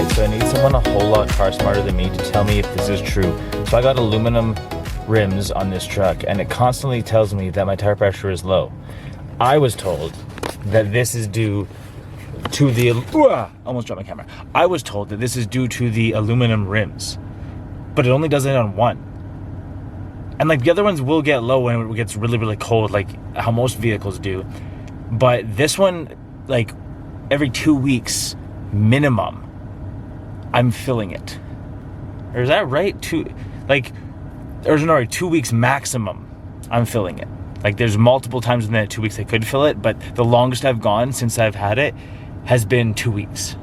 Alright, so I need someone a whole lot car smarter than me to tell me if this is true. So I got aluminum rims on this truck and it constantly tells me that my tire pressure is low. I was told that this is due to the almost dropped my camera. I was told that this is due to the aluminum rims, but it only does it on one. And like the other ones will get low when it gets really, really cold, like how most vehicles do. But this one, like every 2 weeks minimum, I'm filling it. Or is that right? 2 weeks maximum, I'm filling it. Like there's multiple times in that 2 weeks I could fill it, but the longest I've gone since I've had it has been 2 weeks.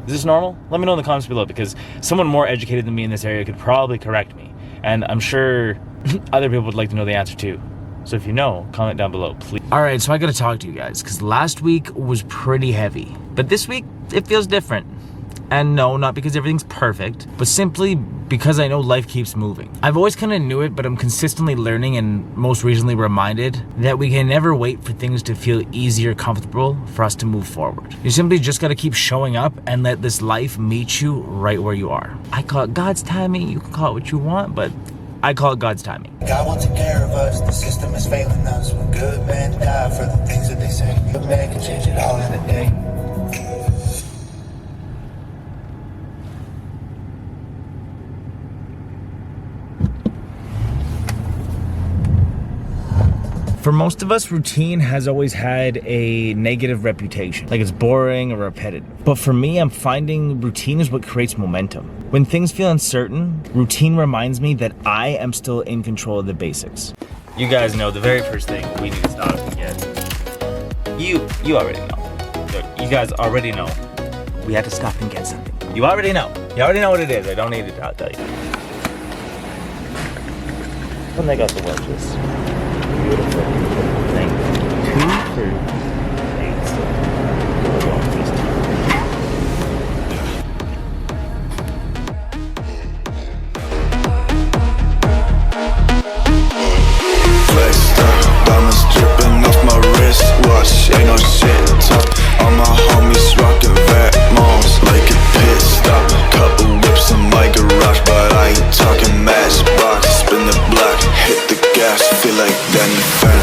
Is this normal? Let me know in the comments below, because someone more educated than me in this area could probably correct me. And I'm sure other people would like to know the answer too. So if you know, comment down below, please. All right, so I gotta talk to you guys, because last week was pretty heavy. But this week, it feels different. And no, not because everything's perfect, but simply because I know life keeps moving. I've always kind of knew it, but I'm consistently learning and most recently reminded that we can never wait for things to feel easy or comfortable for us to move forward. You simply just gotta keep showing up and let this life meet you right where you are. I call it God's timing, you can call it what you want, but I call it God's timing. God wants to take care of us, the system is failing us. We're good men to die for the things that they say. Good man can change it all in a day. For most of us, routine has always had a negative reputation, like it's boring or repetitive. But for me, I'm finding routine is what creates momentum. When things feel uncertain, routine reminds me that I am still in control of the basics. You guys know the very first thing we need to stop and get. You already know. You guys already know. We had to stop and get something. You already know. You already know what it is. I don't need to tell you. When they got the wedges. Beautiful thing. 2 for 8. So we'll go with these 2. Flexed up, diamonds dripping off my wrist. Watch, ain't no shit tough. All my homies rockin' Vatmos like a pit stop. Couple whips in my garage, but I ain't talking matchbox. Spin the block, hit the gas, feel like Danny Phantom.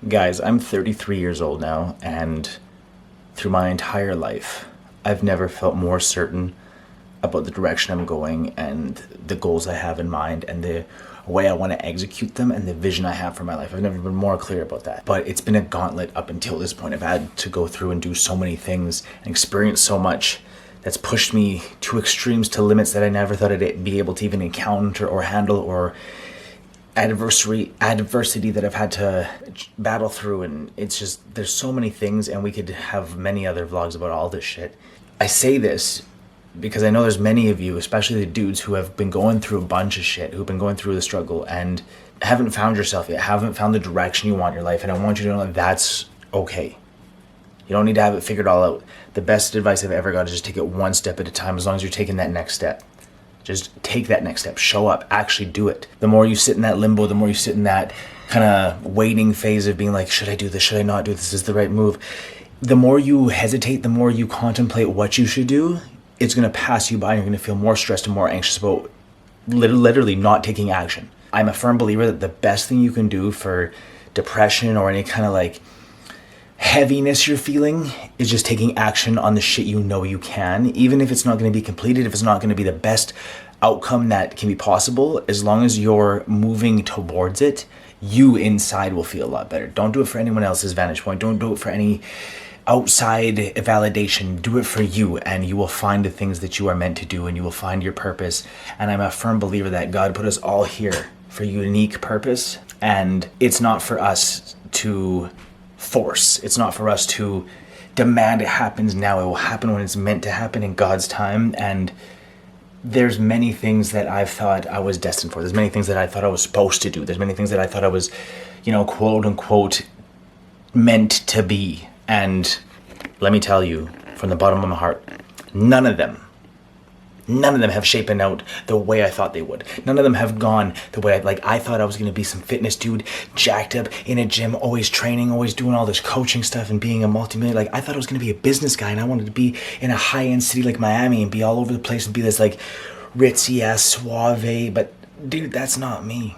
Guys, I'm 33 years old now, and through my entire life, I've never felt more certain about the direction I'm going and the goals I have in mind and the way I want to execute them and the vision I have for my life. I've never been more clear about that. But it's been a gauntlet up until this point. I've had to go through and do so many things and experience so much that's pushed me to extremes, to limits that I never thought I'd be able to even encounter or handle, or adversity that I've had to battle through. And it's just, there's so many things, and we could have many other vlogs about all this shit. I say this because I know there's many of you, especially the dudes, who have been going through a bunch of shit, who've been going through the struggle and haven't found yourself yet, haven't found the direction you want in your life. And I want you to know that that's okay. You don't need to have it figured all out. The best advice I've ever got is just take it one step at a time, as long as you're taking that next step. Just take that next step, show up, actually do it. The more you sit in that limbo, the more you sit in that kind of waiting phase of being like, should I do this? Should I not do this? Is the right move? The more you hesitate, the more you contemplate what you should do, it's going to pass you by, and you're going to feel more stressed and more anxious about literally not taking action. I'm a firm believer that the best thing you can do for depression or any kind of like heaviness you're feeling is just taking action on the shit you know you can, even if it's not going to be completed, if it's not going to be the best outcome that can be possible. As long as you're moving towards it, you inside will feel a lot better. Don't do it for anyone else's vantage point. Don't do it for any outside validation. Do it for you, and you will find the things that you are meant to do, and you will find your purpose. And I'm a firm believer that God put us all here for a unique purpose, and it's not for us to force. It's not for us to demand it happens now. It will happen when it's meant to happen in God's time. And there's many things that I've thought I was destined for. There's many things that I thought I was supposed to do. There's many things that I thought I was, quote unquote, meant to be. And let me tell you, from the bottom of my heart, none of them None of them have shapen out the way I thought they would. None of them have gone the way I thought I was going to be some fitness dude, jacked up in a gym, always training, always doing all this coaching stuff and being a multimillionaire. Like I thought I was going to be a business guy and I wanted to be in a high-end city like Miami and be all over the place and be this like ritzy ass suave. But dude, that's not me.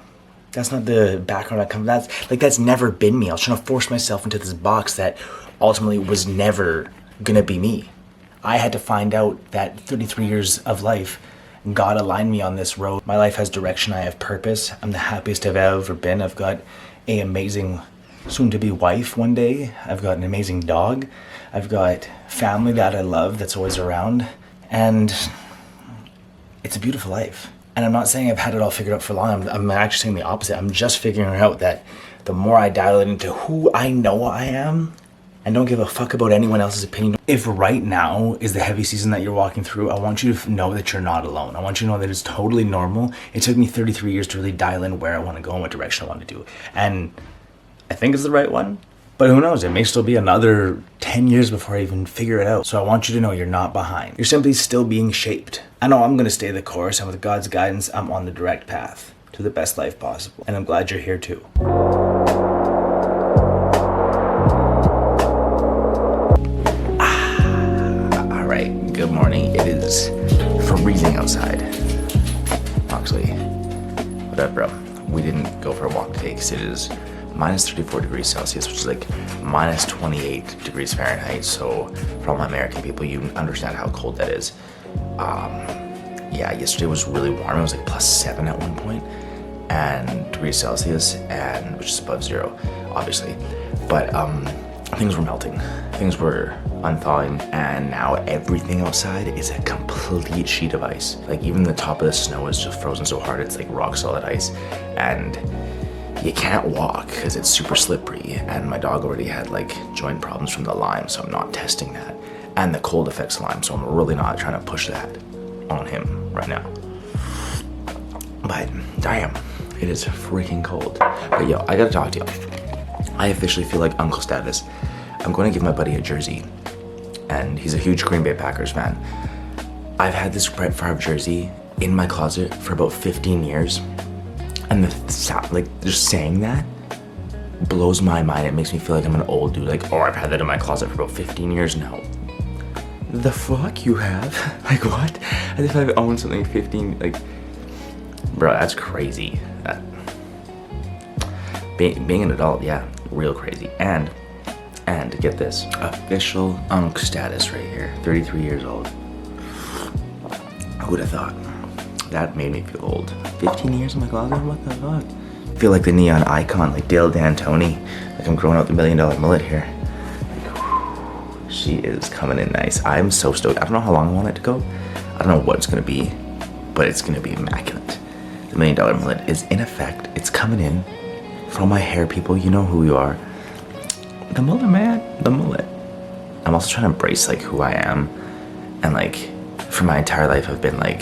That's not the background I come from. That's never been me. I was trying to force myself into this box that ultimately was never going to be me. I had to find out that 33 years of life, God aligned me on this road. My life has direction, I have purpose. I'm the happiest I've ever been. I've got an amazing soon-to-be wife one day. I've got an amazing dog. I've got family that I love that's always around. And it's a beautiful life. And I'm not saying I've had it all figured out for long. I'm actually saying the opposite. I'm just figuring out that the more I dial it into who I know I am, and don't give a fuck about anyone else's opinion. If right now is the heavy season that you're walking through, I want you to know that you're not alone. I want you to know that it's totally normal. It took me 33 years to really dial in where I want to go and what direction I want to do. And I think it's the right one, but who knows? It may still be another 10 years before I even figure it out. So I want you to know you're not behind. You're simply still being shaped. I know I'm going to stay the course, and with God's guidance, I'm on the direct path to the best life possible. And I'm glad you're here too. Good morning. It is freezing outside. Actually, what up, bro? We didn't go for a walk today because it is minus 34 degrees Celsius, which is like minus 28 degrees Fahrenheit. So for all my American people, you understand how cold that is. Yeah, yesterday was really warm. It was like +7 at one point, and degrees Celsius, and which is above zero, obviously. But things were melting. Things were unthawing, and now everything outside is a complete sheet of ice. Like even the top of the snow is just frozen so hard it's like rock solid ice, and you can't walk because it's super slippery. And my dog already had like joint problems from the Lyme, so I'm not testing that, and the cold affects Lyme, so I'm really not trying to push that on him right now. But damn, it is freaking cold. But yo, I gotta talk to you. I officially feel like uncle status. I'm going to give my buddy a jersey, and he's a huge Green Bay Packers fan. I've had this Brett Favre jersey in my closet for about 15 years, and the sound, like just saying that blows my mind. It makes me feel like I'm an old dude. Like, oh, I've had that in my closet for about 15 years now. The fuck you have? Like what? As if I've owned something 15, like, bro, that's crazy. Being an adult, yeah, real crazy. And get this, official unk status right here, 33 years old. Who would have thought? That made me feel old. 15 years in my closet, what the fuck? I feel like the neon icon, like Dale D'Antoni. Like I'm growing out the $1 million mullet here. Like, she is coming in nice. I'm so stoked. I don't know how long I want it to go. I don't know what it's gonna be, but it's gonna be immaculate. The $1 million mullet is in effect. It's coming in. For all my hair people, you know who you are. The mullet, man, the mullet. I'm also trying to embrace like who I am, and like for my entire life I've been like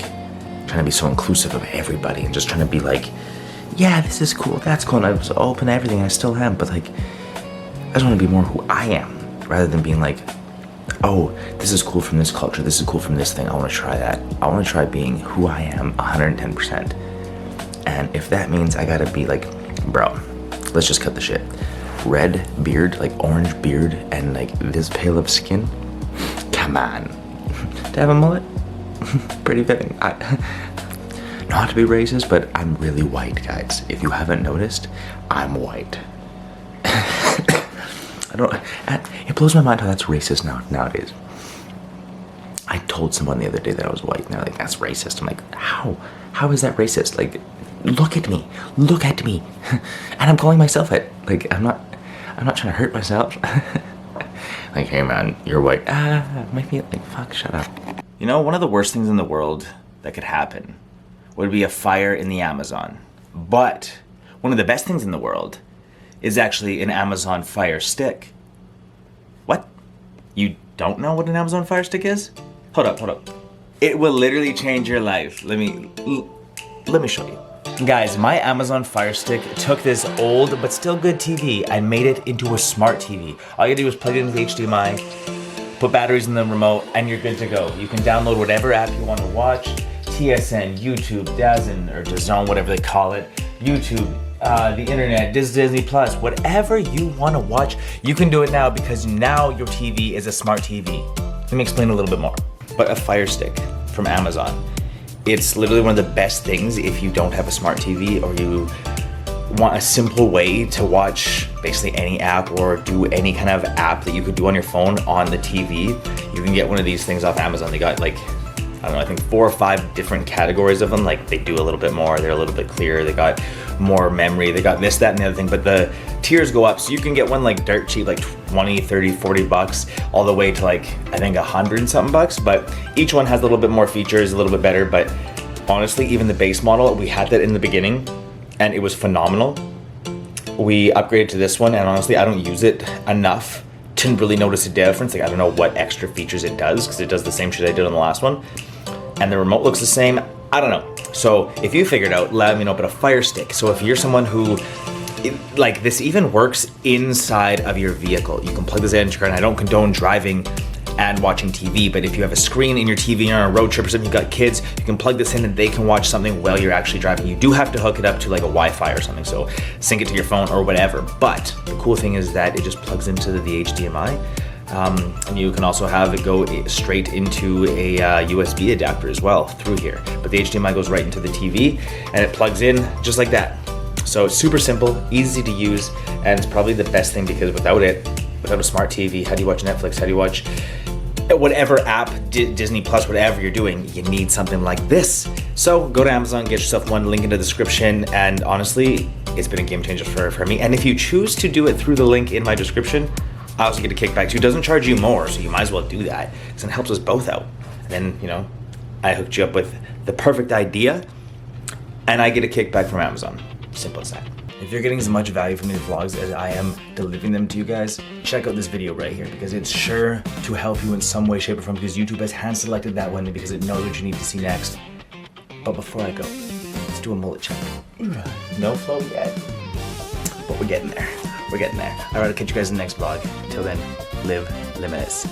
trying to be so inclusive of everybody and just trying to be like, yeah, this is cool, that's cool, and I was open to everything, and I still am, but like I just want to be more who I am rather than being like, oh, this is cool from this culture, this is cool from this thing, I want to try that. I want to try being who I am 110%. And if that means I gotta be like, bro, let's just cut the shit. Red beard, like orange beard, and like this pale of skin. Come on. To have a mullet? Pretty fitting. Not to be racist, but I'm really white, guys. If you haven't noticed, I'm white. It blows my mind how that's racist nowadays. I told someone the other day that I was white, and they're like, that's racist. I'm like, how? How is that racist? Like, look at me. Look at me. And I'm calling myself it. Like, I'm not trying to hurt myself. Like, hey man, you're white. Make me like, fuck, shut up. You know, one of the worst things in the world that could happen would be a fire in the Amazon. But one of the best things in the world is actually an Amazon Fire Stick. What? You don't know what an Amazon Fire Stick is? Hold up. It will literally change your life. Let me show you. Guys, my Amazon Fire Stick took this old but still good TV and made it into a smart TV. All you gotta do is plug it into HDMI, put batteries in the remote, and you're good to go. You can download whatever app you want to watch, TSN, YouTube, DAZN, or DAZN, whatever they call it, YouTube, the internet, Disney Plus, whatever you want to watch, you can do it now because now your TV is a smart TV. Let me explain a little bit more. But a Fire Stick from Amazon, it's literally one of the best things if you don't have a smart TV or you want a simple way to watch basically any app or do any kind of app that you could do on your phone on the TV. You can get one of these things off Amazon. They got like, I don't know, I think 4 or 5 different categories of them. Like they do a little bit more, they're a little bit clearer, they got more memory, they got this, that, and the other thing, but the tiers go up. So you can get one like dirt cheap, like 20, 30, 40 bucks, all the way to like, I think 100 and something bucks, but each one has a little bit more features, a little bit better. But honestly, even the base model, we had that in the beginning and it was phenomenal. We upgraded to this one and honestly, I don't use it enough to really notice a difference. Like I don't know what extra features it does because it does the same shit I did on the last one. And the remote looks the same. I don't know. So if you figured out, let me know. But a Fire Stick. So if you're someone who, like this even works inside of your vehicle. You can plug this into your car. And I don't condone driving and watching TV, but if you have a screen in your TV, you're on a road trip or something, you've got kids, you can plug this in and they can watch something while you're actually driving. You do have to hook it up to like a Wi-Fi or something, so sync it to your phone or whatever. But the cool thing is that it just plugs into the HDMI. And you can also have it go straight into a USB adapter as well through here. But the HDMI goes right into the TV and it plugs in just like that. So it's super simple, easy to use, and it's probably the best thing because without a smart TV, how do you watch Netflix? How do you watch whatever app, Disney Plus, whatever you're doing? You need something like this. So go to Amazon, get yourself one, link in the description, and honestly, it's been a game changer for me. And if you choose to do it through the link in my description, I also get a kickback too. It doesn't charge you more, so you might as well do that because it helps us both out. And then, you know, I hooked you up with the perfect idea and I get a kickback from Amazon. Simple as that. If you're getting as much value from these vlogs as I am delivering them to you guys, check out this video right here because it's sure to help you in some way, shape, or form because YouTube has hand selected that one because it knows what you need to see next. But before I go, let's do a mullet check. No flow yet, but we're getting there. We're getting there. Alright, I'll catch you guys in the next vlog. Till then, live limitless.